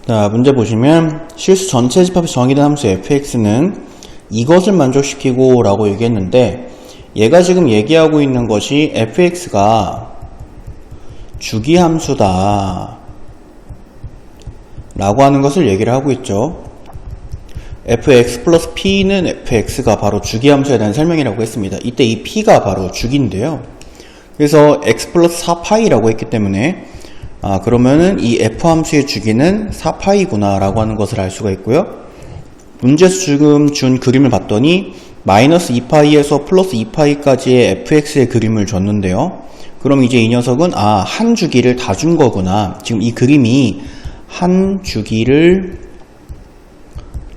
자, 문제 보시면 실수 전체 집합에서 정의된 함수 fx는 이것을 만족시키고 라고 얘기했는데, 얘가 지금 얘기하고 있는 것이 fx가 주기함수다 라고 하는 것을 얘기를 하고 있죠. fx 플러스 p는 fx가 바로 주기함수에 대한 설명이라고 했습니다. 이때 이 p가 바로 주기인데요. 그래서 x 플러스 4파이라고 했기 때문에 그러면은 이 f함수의 주기는 4파이구나 라고 하는 것을 알 수가 있고요. 문제에서 지금 준 그림을 봤더니 마이너스 2파이에서 플러스 2파이까지의 fx의 그림을 줬는데요. 그럼 이제 이 녀석은 한 주기를 다 준 거구나. 지금 이 그림이 한 주기를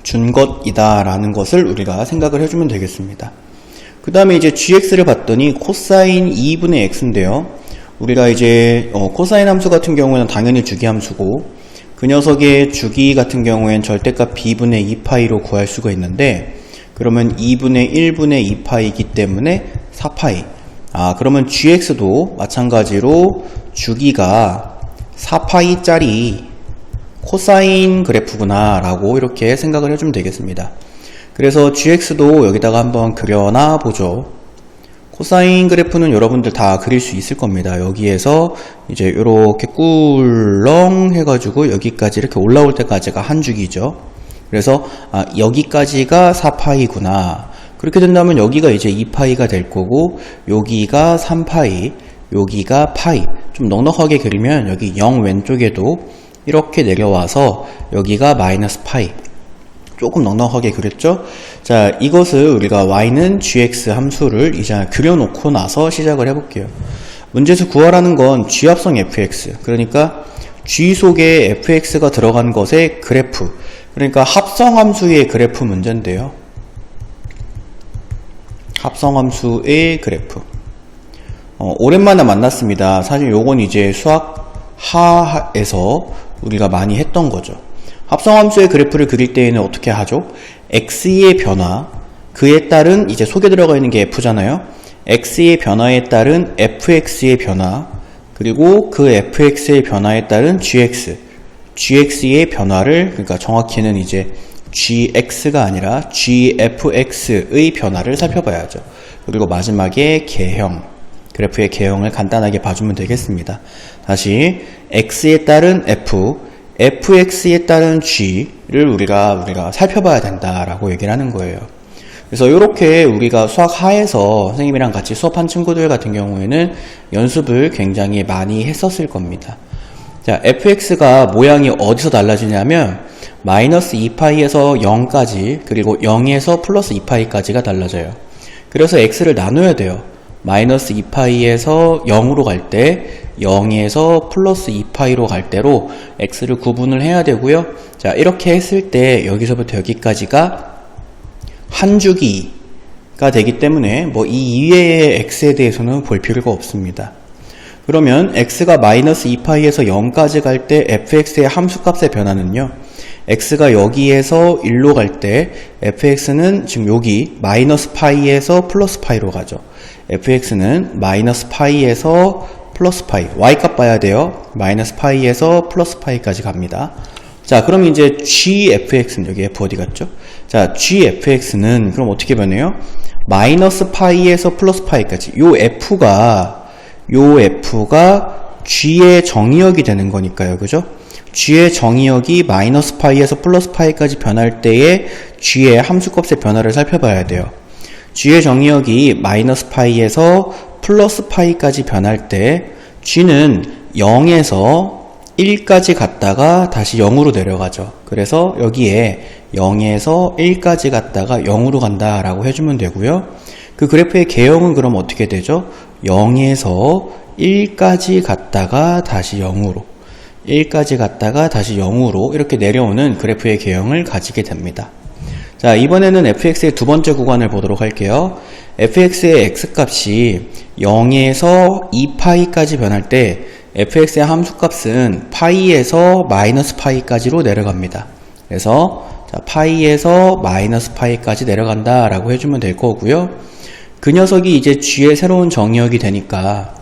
준 것이다 라는 것을 우리가 생각을 해주면 되겠습니다. 그 다음에 이제 gx를 봤더니 코사인 2분의 x인데요. 우리가 이제 코사인 함수 같은 경우에는 당연히 주기함수고, 그 녀석의 주기 같은 경우에는 절대값 b분의 2파이로 구할 수가 있는데, 그러면 2분의 1분의 2파이이기 때문에 4파이. 그러면 gx도 마찬가지로 주기가 4파이짜리 코사인 그래프구나 라고 이렇게 생각을 해주면 되겠습니다. 그래서 gx도 여기다가 한번 그려놔 보죠. 코사인 그래프는 여러분들 다 그릴 수 있을 겁니다. 여기에서 이제 이렇게 꿀렁 해가지고 여기까지 이렇게 올라올 때까지가 한 주기죠. 그래서 여기까지가 4파이구나. 그렇게 된다면 여기가 이제 2파이가 될 거고, 여기가 3파이, 여기가 파이. 좀 넉넉하게 그리면 여기 0 왼쪽에도 이렇게 내려와서 여기가 마이너스 파이. 조금 넉넉하게 그렸죠? 자, 이것을 우리가 y는 gx 함수를 이제 그려놓고 나서 시작을 해볼게요. 문제에서 구하라는 건 g합성 fx, 그러니까 g 속에 fx가 들어간 것의 그래프, 그러니까 합성함수의 그래프 문제인데요. 합성함수의 그래프. 오랜만에 만났습니다. 사실 요건 이제 수학 하에서 우리가 많이 했던 거죠. 합성함수의 그래프를 그릴 때에는 어떻게 하죠? x의 변화, 그에 따른 이제 속에 들어가 있는 게 f잖아요. x의 변화에 따른 fx의 변화, 그리고 그 fx의 변화에 따른 gx의 변화를, 그러니까 정확히는 이제 gx가 아니라 gfx의 변화를 살펴봐야죠. 그리고 마지막에 개형, 그래프의 개형을 간단하게 봐주면 되겠습니다. 다시 x에 따른 fx에 따른 g를 우리가 살펴봐야 된다라고 얘기를 하는 거예요. 그래서 이렇게 우리가 수학 하에서 선생님이랑 같이 수업한 친구들 같은 경우에는 연습을 굉장히 많이 했었을 겁니다. 자, fx가 모양이 어디서 달라지냐면 마이너스 2파이에서 0까지, 그리고 0에서 플러스 2파이까지가 달라져요. 그래서 x를 나눠야 돼요. 마이너스 2파이에서 0으로 갈 때, 0에서 플러스 2파이로 갈 때로 x를 구분을 해야 되고요. 자, 이렇게 했을 때 여기서부터 여기까지가 한 주기가 되기 때문에 이 이외의 x에 대해서는 볼 필요가 없습니다. 그러면 x가 마이너스 2파이에서 0까지 갈 때 fx의 함수값의 변화는요, x가 여기에서 1로 갈 때 fx는 지금 여기 마이너스 파이에서 플러스 파이로 가죠. fx는 마이너스 파이에서 플러스 파이, y값 봐야 돼요. 마이너스 파이에서 플러스 파이까지 갑니다. 자, 그럼 이제 gfx는, 여기 f 어디 갔죠? 자, gfx는 그럼 어떻게 변해요? 마이너스 파이에서 플러스 파이까지. 요 f가 g의 정의역이 되는 거니까요. 그죠? g의 정의역이 마이너스 파이에서 플러스 파이까지 변할 때에 g의 함수값의 변화를 살펴봐야 돼요. g의 정의역이 마이너스 파이에서 플러스 파이까지 변할 때 g는 0에서 1까지 갔다가 다시 0으로 내려가죠. 그래서 여기에 0에서 1까지 갔다가 0으로 간다 라고 해주면 되고요. 그 그래프의 개형은 그럼 어떻게 되죠? 0에서 1까지 갔다가 다시 0으로, 1까지 갔다가 다시 0으로 이렇게 내려오는 그래프의 개형을 가지게 됩니다. 자, 이번에는 fx의 두 번째 구간을 보도록 할게요. fx의 x값이 0에서 2파이까지 변할 때 fx의 함수값은 파이에서 마이너스 파이까지로 내려갑니다. 그래서 자, 파이에서 마이너스 파이까지 내려간다 라고 해주면 될 거고요. 그 녀석이 이제 g의 새로운 정의역이 되니까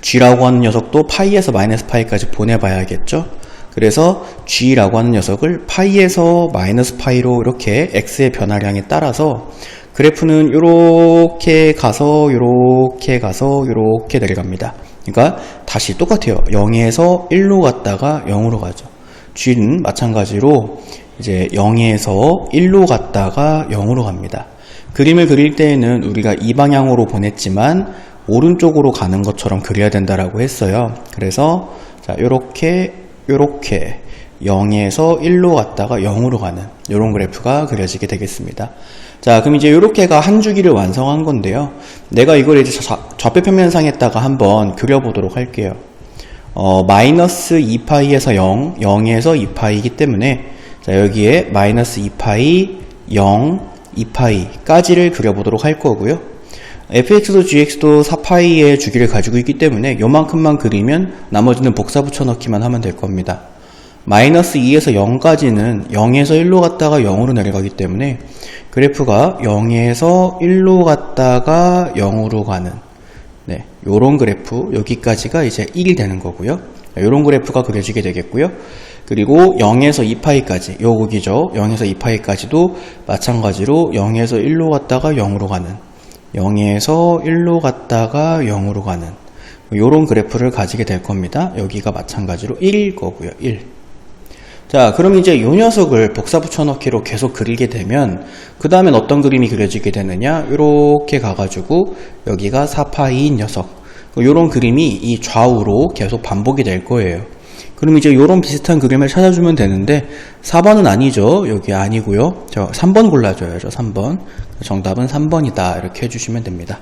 g라고 하는 녀석도 파이에서 마이너스 파이까지 보내봐야겠죠. 그래서 g라고 하는 녀석을 파이에서 마이너스 파이로 이렇게 x의 변화량에 따라서 그래프는 요렇게 가서 요렇게 가서 요렇게 내려갑니다. 그러니까 다시 똑같아요. 0에서 1로 갔다가 0으로 가죠. g는 마찬가지로 이제 0에서 1로 갔다가 0으로 갑니다. 그림을 그릴 때에는 우리가 이 방향으로 보냈지만 오른쪽으로 가는 것처럼 그려야 된다라고 했어요. 그래서 자, 요렇게 0에서 1로 갔다가 0으로 가는 이런 그래프가 그려지게 되겠습니다. 자, 그럼 이제 요렇게가 한 주기를 완성한 건데요. 내가 이걸 이제 좌표평면상에다가 한번 그려보도록 할게요. 마이너스 2파이에서 0, 0에서 2파이이기 때문에 자, 여기에 마이너스 2파이, 0, 2파이까지를 그려보도록 할 거고요. fx도 gx도 4파이의 주기를 가지고 있기 때문에 요만큼만 그리면 나머지는 복사 붙여넣기만 하면 될 겁니다. 마이너스 2에서 0까지는 0에서 1로 갔다가 0으로 내려가기 때문에 그래프가 0에서 1로 갔다가 0으로 가는 네, 요런 그래프 여기까지가 이제 1이 되는 거고요. 요런 그래프가 그려지게 되겠고요. 그리고 0에서 2파이까지 요거기죠. 0에서 2파이까지도 마찬가지로 0에서 1로 갔다가 0으로 가는 0에서 1로 갔다가 0으로 가는 요런 그래프를 가지게 될 겁니다. 여기가 마찬가지로 1일 거고요. 1. 자, 그럼 이제 요 녀석을 복사 붙여넣기로 계속 그리게 되면 그 다음엔 어떤 그림이 그려지게 되느냐, 요렇게 가가지고 여기가 4파이인 녀석, 요런 그림이 이 좌우로 계속 반복이 될 거예요. 그럼 이제 요런 비슷한 그림을 찾아주면 되는데 4번은 아니죠. 여기 아니고요. 저 3번 골라줘야죠. 3번. 정답은 3번이다 이렇게 해주시면 됩니다.